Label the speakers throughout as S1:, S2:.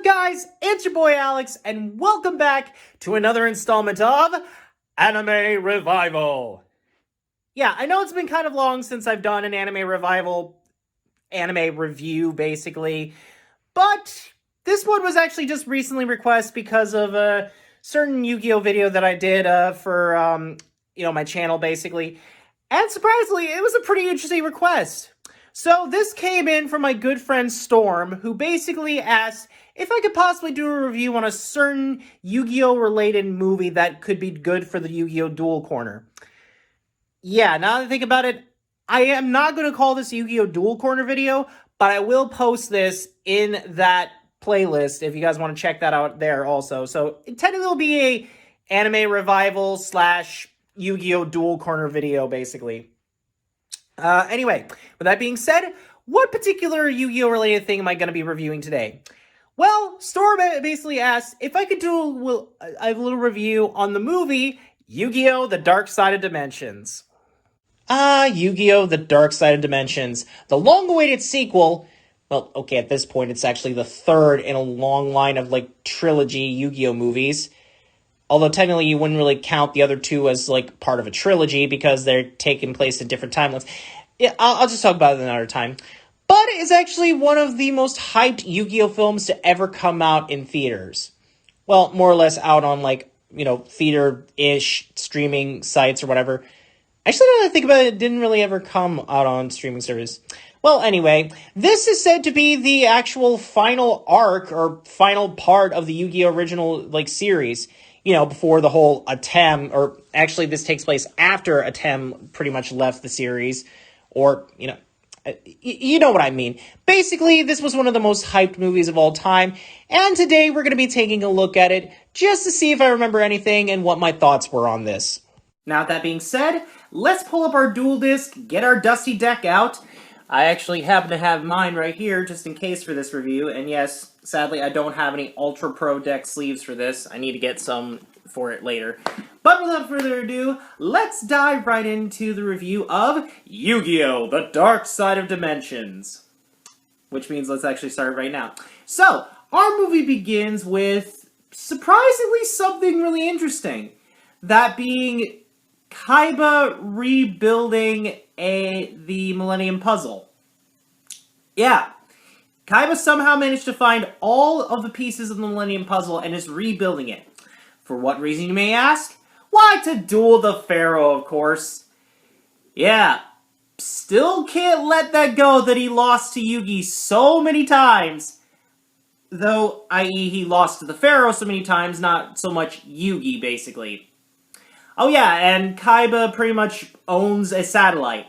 S1: guys? It's your boy Alex, and welcome back to another installment of Anime Revival. Yeah, I know it's been kind of long since I've done an anime revival, anime review, basically, but this one was actually just recently requested because of a certain Yu-Gi-Oh video that I did for my channel, basically, and surprisingly, it was a pretty interesting request. So this came in from my good friend Storm, who basically asked if I could possibly do a review on a certain Yu-Gi-Oh related movie that could be good for the Yu-Gi-Oh Duel Corner. Yeah, now that I think about it, I am not going to call this Yu-Gi-Oh Duel Corner video, but I will post this in that playlist if you guys want to check that out there also. So it technically will be a anime revival slash Yu-Gi-Oh Duel Corner video, basically. Anyway, with that being said, what particular Yu-Gi-Oh related thing am I going to be reviewing today? Well, Storm basically asked if I could do a little review on the movie Yu-Gi-Oh! The Darkside of Dimensions. Yu-Gi-Oh! The Darkside of Dimensions, the long-awaited sequel. Well, okay, at this point, it's actually the third in a long line of, trilogy Yu-Gi-Oh! Movies. Although technically you wouldn't really count the other two as, part of a trilogy because they're taking place in different timelines. Yeah, I'll just talk about it another time. But it's actually one of the most hyped Yu-Gi-Oh! Films to ever come out in theaters. Well, more or less out on, theater-ish streaming sites or whatever. Actually, now that I think about it, it didn't really ever come out on streaming service. Well, anyway, this is said to be the actual final arc or final part of the Yu-Gi-Oh! Original, series. Before the whole Atem, or actually this takes place after Atem pretty much left the series, or, you know what I mean. Basically, this was one of the most hyped movies of all time, and today we're going to be taking a look at it just to see if I remember anything and what my thoughts were on this. Now, with that being said, let's pull up our dual disc, get our dusty deck out. I actually happen to have mine right here, just in case for this review, and yes, sadly, I don't have any Ultra Pro deck sleeves for this. I need to get some for it later. But without further ado, let's dive right into the review of Yu-Gi-Oh! The Darkside of Dimensions. Which means let's actually start right now. So, our movie begins with, surprisingly, something really interesting. That being Kaiba rebuilding the Millennium Puzzle. Yeah. Kaiba somehow managed to find all of the pieces of the Millennium Puzzle and is rebuilding it. For what reason, you may ask? Why, to duel the Pharaoh, of course. Yeah. Still can't let that go that he lost to Yugi so many times. Though, i.e. he lost to the Pharaoh so many times, not so much Yugi, basically. Oh yeah, and Kaiba pretty much owns a satellite.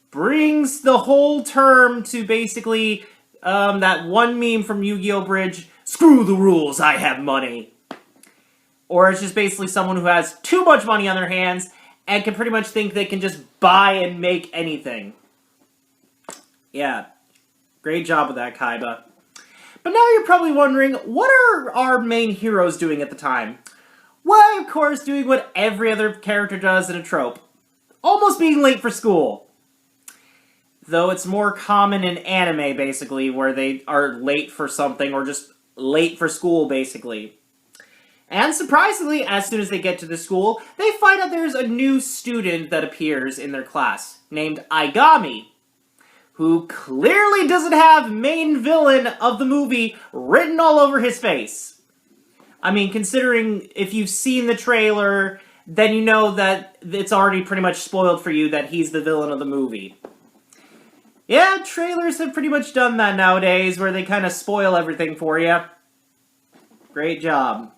S1: Brings the whole term to basically that one meme from Yu-Gi-Oh! Bridge, screw the rules, I have money. Or it's just basically someone who has too much money on their hands and can pretty much think they can just buy and make anything. Yeah, great job with that, Kaiba. But now you're probably wondering, what are our main heroes doing at the time? Why, of course, doing what every other character does in a trope. Almost being late for school. Though it's more common in anime, basically, where they are late for something, or just late for school, basically. And surprisingly, as soon as they get to the school, they find out there's a new student that appears in their class, named Aigami, who clearly doesn't have main villain of the movie written all over his face. I mean, considering if you've seen the trailer, then you know that it's already pretty much spoiled for you that he's the villain of the movie. Yeah, trailers have pretty much done that nowadays, where they kind of spoil everything for you. Great job.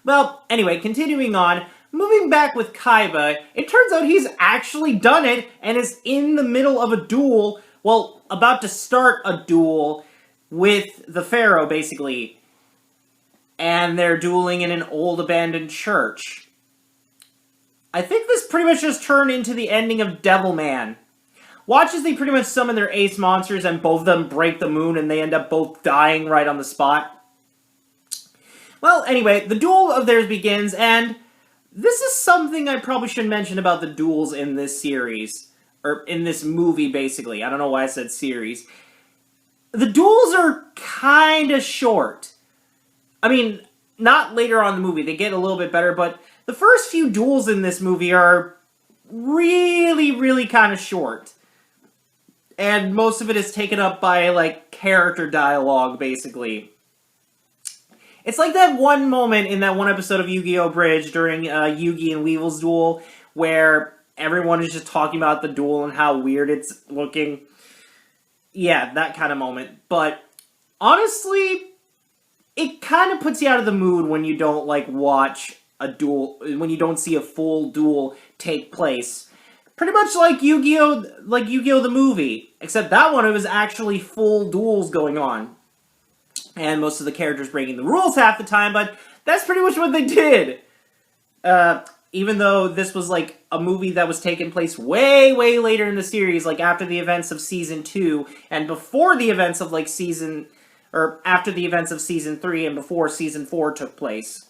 S1: Well, anyway, continuing on, moving back with Kaiba, it turns out he's actually done it and is in the middle of a duel, well, about to start a duel with the Pharaoh, basically. And they're dueling in an old abandoned church. I think this pretty much just turned into the ending of Devilman. Watch as they pretty much summon their ace monsters and both of them break the moon and they end up both dying right on the spot. Well, anyway, the duel of theirs begins, and this is something I probably should mention about the duels in this series. Or in this movie, basically. I don't know why I said series. The duels are kind of short. I mean, not later on in the movie. They get a little bit better, but the first few duels in this movie are really, really kind of short. And most of it is taken up by, like, character dialogue, basically. It's like that one moment in that one episode of Yu-Gi-Oh! Bridge during Yugi and Weevil's duel, where everyone is just talking about the duel and how weird it's looking. Yeah, that kind of moment. But, honestly, it kind of puts you out of the mood when you don't, like, watch a duel, when you don't see a full duel take place. Pretty much like Yu-Gi-Oh! The movie. Except that one, it was actually full duels going on. And most of the characters breaking the rules half the time, but that's pretty much what they did. Even though this was, like, a movie that was taking place way, way later in the series, like, after the events of Season 2, and before the events of, like, after the events of Season 3, and before Season 4 took place.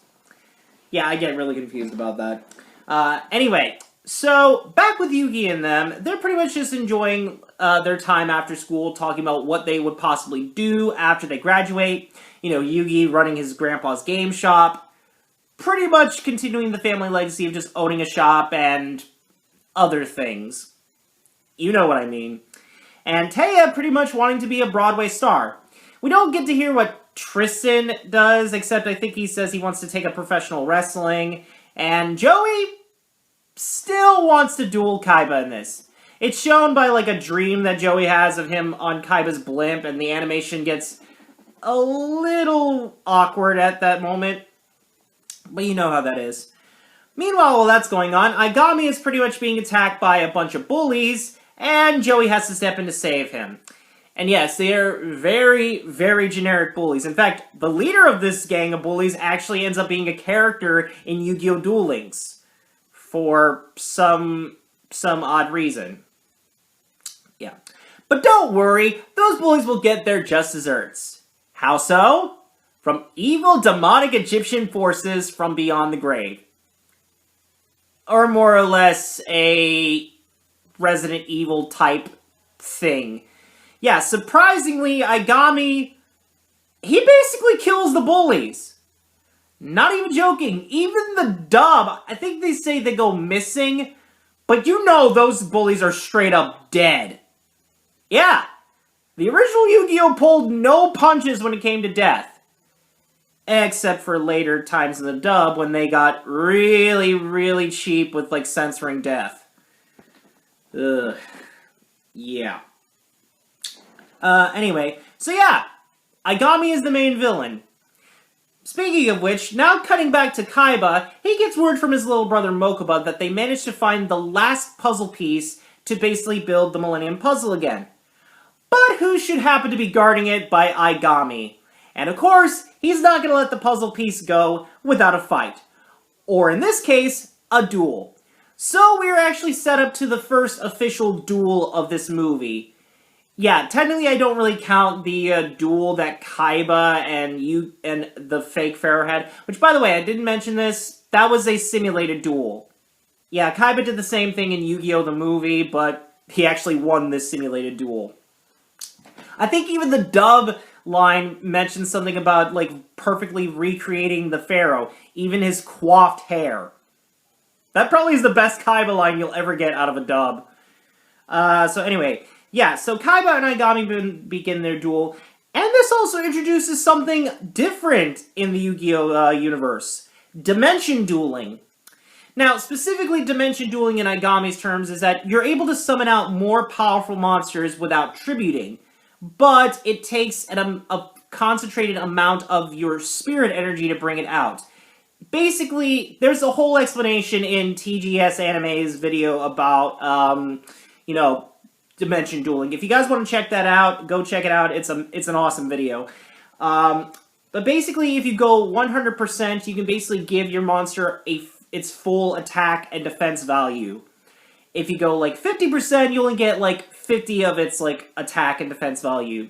S1: Yeah, I get really confused about that. Anyway, so, back with Yugi and them, they're pretty much just enjoying their time after school, talking about what they would possibly do after they graduate. You know, Yugi running his grandpa's game shop, pretty much continuing the family legacy of just owning a shop and other things. You know what I mean. And Taya pretty much wanting to be a Broadway star. We don't get to hear what Tristan does, except I think he says he wants to take up professional wrestling. And Joey still wants to duel Kaiba in this. It's shown by, like, a dream that Joey has of him on Kaiba's blimp, and the animation gets a little awkward at that moment. But you know how that is. Meanwhile, while that's going on, Aigami is pretty much being attacked by a bunch of bullies, and Joey has to step in to save him. And yes, they are very, very generic bullies. In fact, the leader of this gang of bullies actually ends up being a character in Yu-Gi-Oh! Duel Links. For some odd reason. Yeah. But don't worry, those bullies will get their just desserts. How so? From evil demonic Egyptian forces from beyond the grave. Or more or less a Resident Evil type thing. Yeah, surprisingly, Aigami, he basically kills the bullies. Not even joking. Even the dub, I think they say they go missing, but you know those bullies are straight up dead. Yeah. The original Yu-Gi-Oh! Pulled no punches when it came to death. Except for later times in the dub when they got really, really cheap with, like, censoring death. Ugh. Yeah. Anyway, so yeah. Aigami is the main villain. Speaking of which, now cutting back to Kaiba, he gets word from his little brother Mokuba that they managed to find the last puzzle piece to basically build the Millennium Puzzle again. But who should happen to be guarding it by Aigami? And of course, he's not going to let the puzzle piece go without a fight. Or in this case, a duel. So we're actually set up to the first official duel of this movie. Yeah, technically I don't really count the duel that Kaiba and the fake Pharaoh had. Which, by the way, I didn't mention this. That was a simulated duel. Yeah, Kaiba did the same thing in Yu-Gi-Oh! The movie, but he actually won this simulated duel. I think even the dub line mentions something about, like, perfectly recreating the Pharaoh. Even his coiffed hair. That probably is the best Kaiba line you'll ever get out of a dub. So anyway... yeah, so Kaiba and Aigami begin their duel, and this also introduces something different in the Yu-Gi-Oh! Universe. Dimension dueling. Now, specifically Dimension dueling in Aigami's terms is that you're able to summon out more powerful monsters without tributing, but it takes a concentrated amount of your spirit energy to bring it out. Basically, there's a whole explanation in TGS Anime's video about, you know, Dimension dueling. If you guys want to check that out, go check it out. It's an awesome video. But basically, if you go 100%, you can basically give your monster its full attack and defense value. If you go like 50%, you only get like 50 of its like attack and defense value.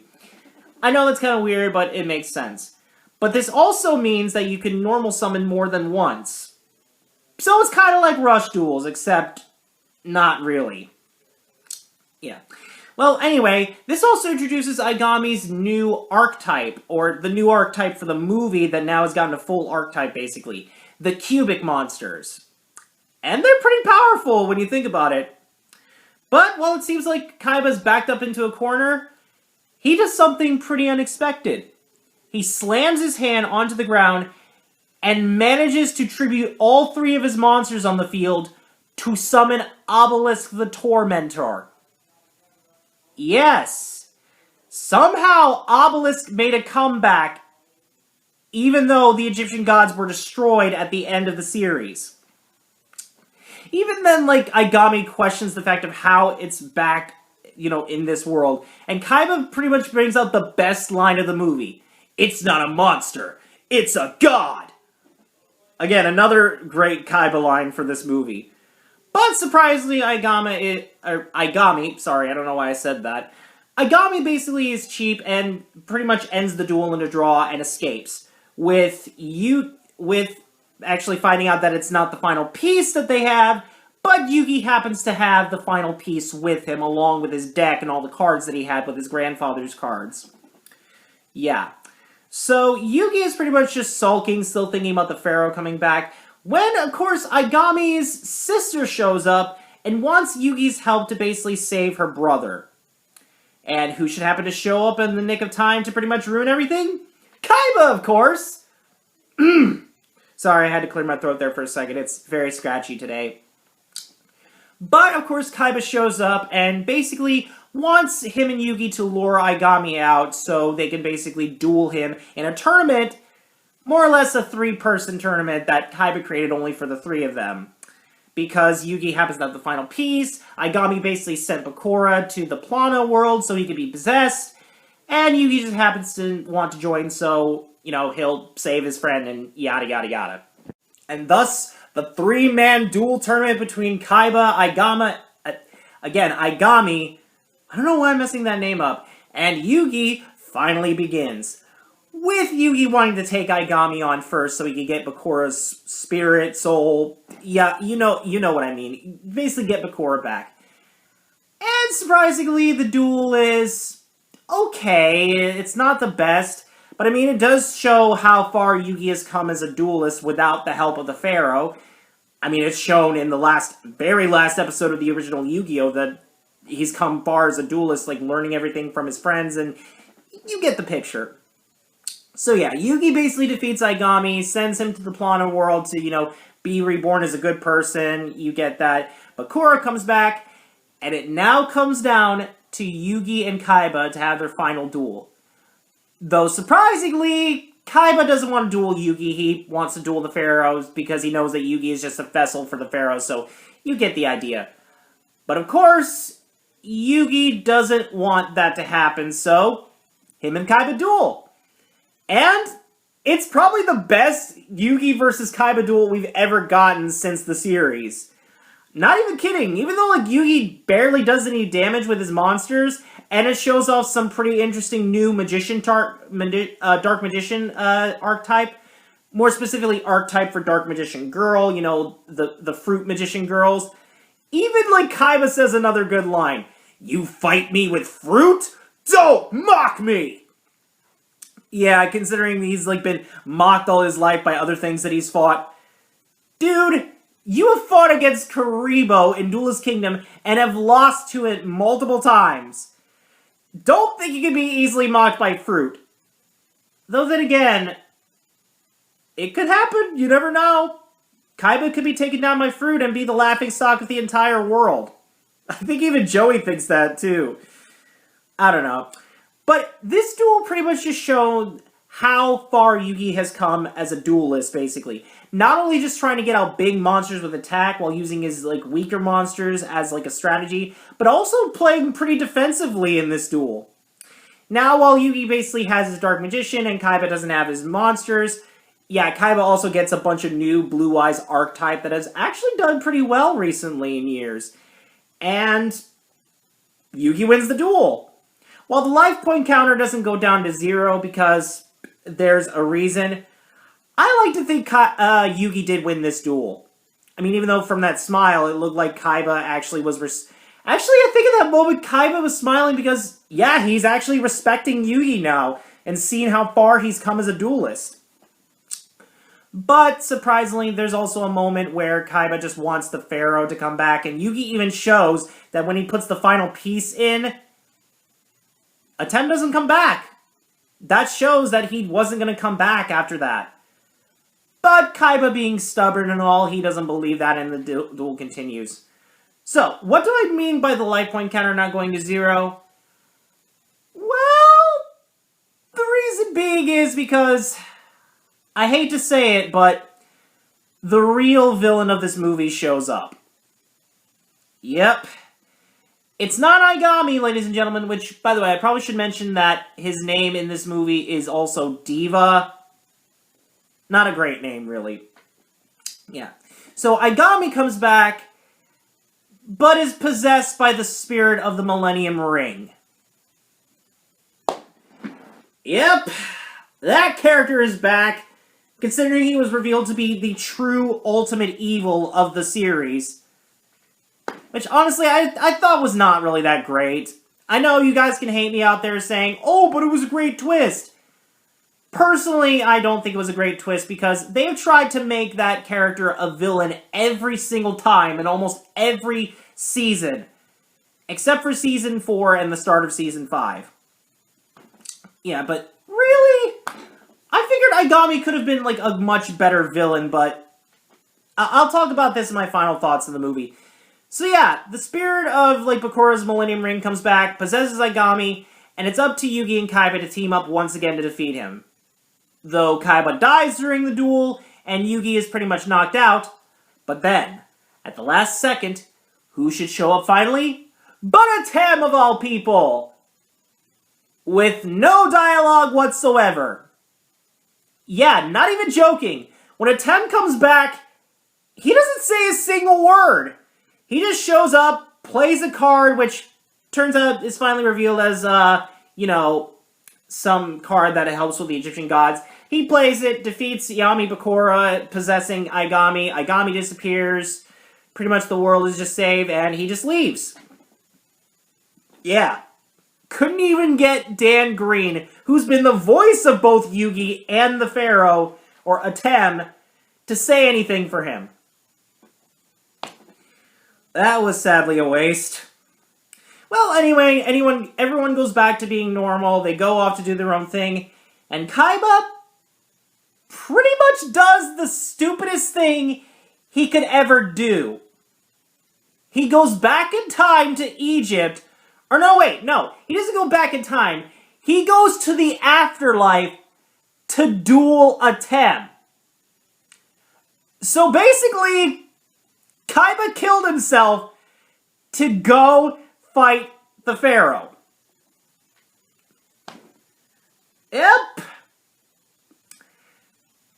S1: I know that's kind of weird, but it makes sense. But this also means that you can normal summon more than once. So it's kind of like Rush duels, except not really. Yeah. Well, anyway, this also introduces Aigami's new archetype, or the new archetype for the movie that now has gotten a full archetype, basically. The cubic monsters. And they're pretty powerful when you think about it. But while it seems like Kaiba's backed up into a corner, he does something pretty unexpected. He slams his hand onto the ground and manages to tribute all three of his monsters on the field to summon Obelisk the Tormentor. Yes, somehow Obelisk made a comeback even though the Egyptian gods were destroyed at the end of the series. Even then, like, Aigami questions the fact of how it's back, in this world. And Kaiba pretty much brings out the best line of the movie. It's not a monster, it's a god! Again, another great Kaiba line for this movie. But surprisingly, Aigami, sorry, I don't know why I said that. Aigami basically is cheap and pretty much ends the duel in a draw and escapes. With actually finding out that it's not the final piece that they have, but Yugi happens to have the final piece with him, along with his deck and all the cards that he had with his grandfather's cards. Yeah. So Yugi is pretty much just sulking, still thinking about the Pharaoh coming back, when, of course, Aigami's sister shows up and wants Yugi's help to basically save her brother. And who should happen to show up in the nick of time to pretty much ruin everything? Kaiba, of course! Sorry, I had to clear my throat there for a second. It's very scratchy today. But, of course, Kaiba shows up and basically wants him and Yugi to lure Aigami out so they can basically duel him in a tournament, more or less a 3-person tournament that Kaiba created only for the 3 of them. Because Yugi happens to have the final piece, Aigami basically sent Bakura to the Plana world so he could be possessed, and Yugi just happens to want to join so, he'll save his friend and yada yada yada. And thus, the 3-man duel tournament between Kaiba, Aigami, I don't know why I'm messing that name up, and Yugi finally begins. With Yugi wanting to take Aigami on first so he can get Bakura's spirit, soul, yeah, you know what I mean. Basically get Bakura back. And surprisingly, the duel is okay. It's not the best, but I mean, it does show how far Yugi has come as a duelist without the help of the Pharaoh. I mean, it's shown in the very last episode of the original Yu-Gi-Oh! That he's come far as a duelist, like learning everything from his friends, and you get the picture. So yeah, Yugi basically defeats Aigami, sends him to the Plana world to, be reborn as a good person. You get that. Bakura comes back, and it now comes down to Yugi and Kaiba to have their final duel. Though, surprisingly, Kaiba doesn't want to duel Yugi. He wants to duel the Pharaohs because he knows that Yugi is just a vessel for the Pharaohs, so you get the idea. But of course, Yugi doesn't want that to happen, so him and Kaiba duel. And it's probably the best Yugi versus Kaiba duel we've ever gotten since the series. Not even kidding. Even though Yugi barely does any damage with his monsters, and it shows off some pretty interesting new Dark Magician archetype. More specifically, archetype for Dark Magician Girl, the Fruit Magician Girls. Even Kaiba says another good line. You fight me with fruit? Don't mock me! Yeah, considering he's been mocked all his life by other things that he's fought. Dude, you have fought against Karibo in Duelist Kingdom and have lost to it multiple times. Don't think you can be easily mocked by fruit. Though then again, it could happen, you never know. Kaiba could be taken down by fruit and be the laughingstock of the entire world. I think even Joey thinks that too. I don't know. But this duel pretty much just showed how far Yugi has come as a duelist, basically. Not only just trying to get out big monsters with attack while using his weaker monsters as a strategy, but also playing pretty defensively in this duel. Now, while Yugi basically has his Dark Magician and Kaiba doesn't have his monsters, yeah, Kaiba also gets a bunch of new Blue Eyes archetype that has actually done pretty well recently in years. And Yugi wins the duel. While the life point counter doesn't go down to 0 because there's a reason, I like to think Yugi did win this duel. I mean, even though from that smile it looked like Kaiba actually was Actually, I think at that moment, Kaiba was smiling because, yeah, he's actually respecting Yugi now and seeing how far he's come as a duelist. But, surprisingly, there's also a moment where Kaiba just wants the Pharaoh to come back, and Yugi even shows that when he puts the final piece in, Atem doesn't come back. That shows that he wasn't going to come back after that. But Kaiba being stubborn and all, he doesn't believe that, and the duel continues. So, what do I mean by the life point counter not going to 0? Well, the reason being is because, I hate to say it, but the real villain of this movie shows up. Yep. It's not Aigami, ladies and gentlemen, which, by the way, I probably should mention that his name in this movie is also Diva. Not a great name, really. Yeah. So, Aigami comes back, but is possessed by the spirit of the Millennium Ring. Yep. That character is back, considering he was revealed to be the true ultimate evil of the series. Which, honestly, I thought was not really that great. I know you guys can hate me out there saying, oh, but it was a great twist. Personally, I don't think it was a great twist because they've tried to make that character a villain every single time in almost every season. Except for Season 4 and the start of Season 5. Yeah, but really? I figured Aigami could have been like a much better villain, but I'll talk about this in my final thoughts of the movie. So yeah, the spirit of like Bakura's Millennium Ring comes back, possesses Aigami, and it's up to Yugi and Kaiba to team up once again to defeat him. Though Kaiba dies during the duel, and Yugi is pretty much knocked out, but then, at the last second, who should show up finally? But Atem of all people! With no dialogue whatsoever. Yeah, not even joking. When Atem comes back, he doesn't say a single word. He just shows up, plays a card, which turns out is finally revealed as, some card that helps with the Egyptian gods. He plays it, defeats Yami Bakura, possessing Aigami. Aigami disappears. Pretty much the world is just saved, and he just leaves. Yeah. Couldn't even get Dan Green, who's been the voice of both Yugi and the Pharaoh, or Atem, to say anything for him. That was sadly a waste. Well, anyway, everyone goes back to being normal. They go off to do their own thing. And Kaiba pretty much does the stupidest thing he could ever do. He goes back in time to Egypt. Or no, wait, no. He doesn't go back in time. He goes to the afterlife to duel Atem. So basically, Kaiba killed himself to go fight the Pharaoh. Yep.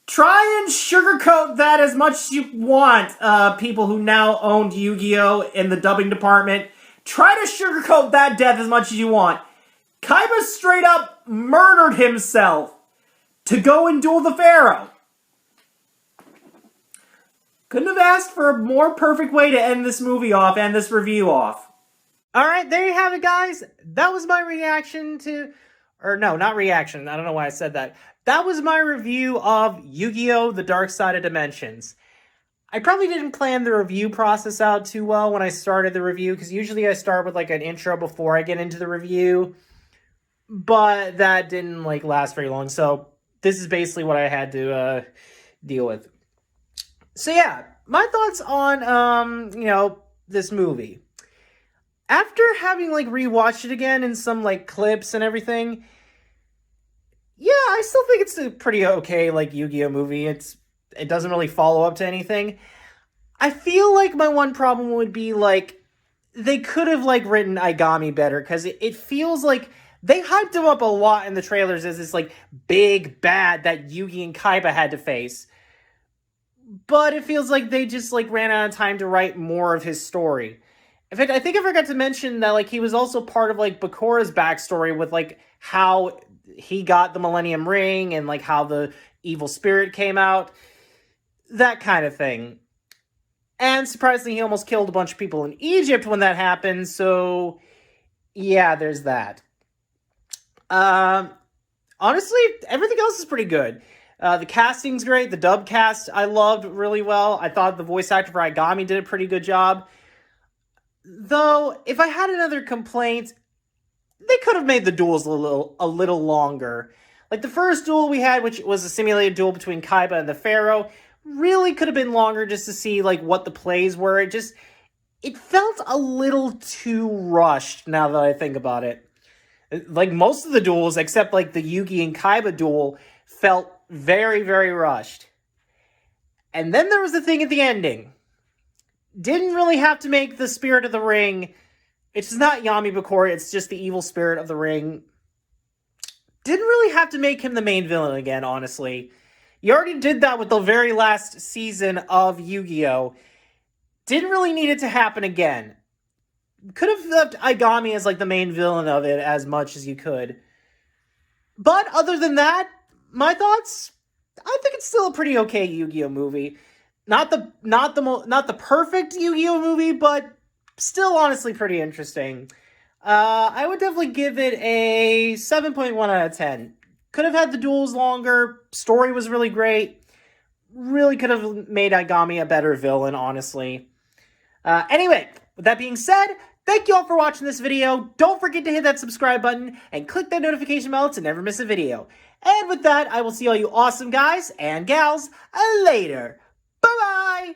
S1: Try and sugarcoat that as much as you want, people who now owned Yu-Gi-Oh! In the dubbing department. Try to sugarcoat that death as much as you want. Kaiba straight up murdered himself to go and duel the Pharaoh. Couldn't have asked for a more perfect way to end this movie off and this review off. Alright, there you have it, guys. That was my reaction to... Or no, not reaction. I don't know why I said that. That was my review of Yu-Gi-Oh! The Dark Side of Dimensions. I probably didn't plan the review process out too well when I started the review, because usually I start with like an intro before I get into the review. But that didn't like last very long, so this is basically what I had to deal with. So yeah, my thoughts on, this movie. After having, like, rewatched it again in some, like, clips and everything, yeah, I still think it's a pretty okay, like, Yu-Gi-Oh! Movie. It doesn't really follow up to anything. I feel like my one problem would be, like, they could have, like, written Aigami better, because it feels like they hyped him up a lot in the trailers as this, like, big bad that Yugi and Kaiba had to face. But it feels like they just, like, ran out of time to write more of his story. In fact, I think I forgot to mention that, like, he was also part of, like, Bakura's backstory with, like, how he got the Millennium Ring and, like, how the evil spirit came out. That kind of thing. And surprisingly, he almost killed a bunch of people in Egypt when that happened, so yeah, there's that. Honestly, everything else is pretty good. The casting's great. The dub cast I loved really well. I thought the voice actor for Aigami did a pretty good job. Though, if I had another complaint, they could have made the duels a little longer. Like the first duel we had, which was a simulated duel between Kaiba and the Pharaoh, really could have been longer just to see like what the plays were. It felt a little too rushed now that I think about it. Like most of the duels, except like the Yugi and Kaiba duel, felt very, very rushed. And then there was the thing at the ending. Didn't really have to make the Spirit of the Ring. It's not Yami Bakura, it's just the evil Spirit of the Ring. Didn't really have to make him the main villain again, honestly. You already did that with the very last season of Yu-Gi-Oh! Didn't really need it to happen again. Could have left Aigami as like the main villain of it as much as you could. But other than that, my thoughts, I think it's still a pretty okay Yu-Gi-Oh movie. Not the perfect Yu-Gi-Oh movie, but still honestly pretty interesting. I would definitely give it a 7.1 out of 10. Could have had the duels longer. Story was really great. Really could have made Aigami a better villain, honestly. Anyway, with that being said, thank you all for watching this video. Don't forget to hit that subscribe button and click that notification bell to never miss a video. And with that, I will see all you awesome guys and gals later. Bye-bye!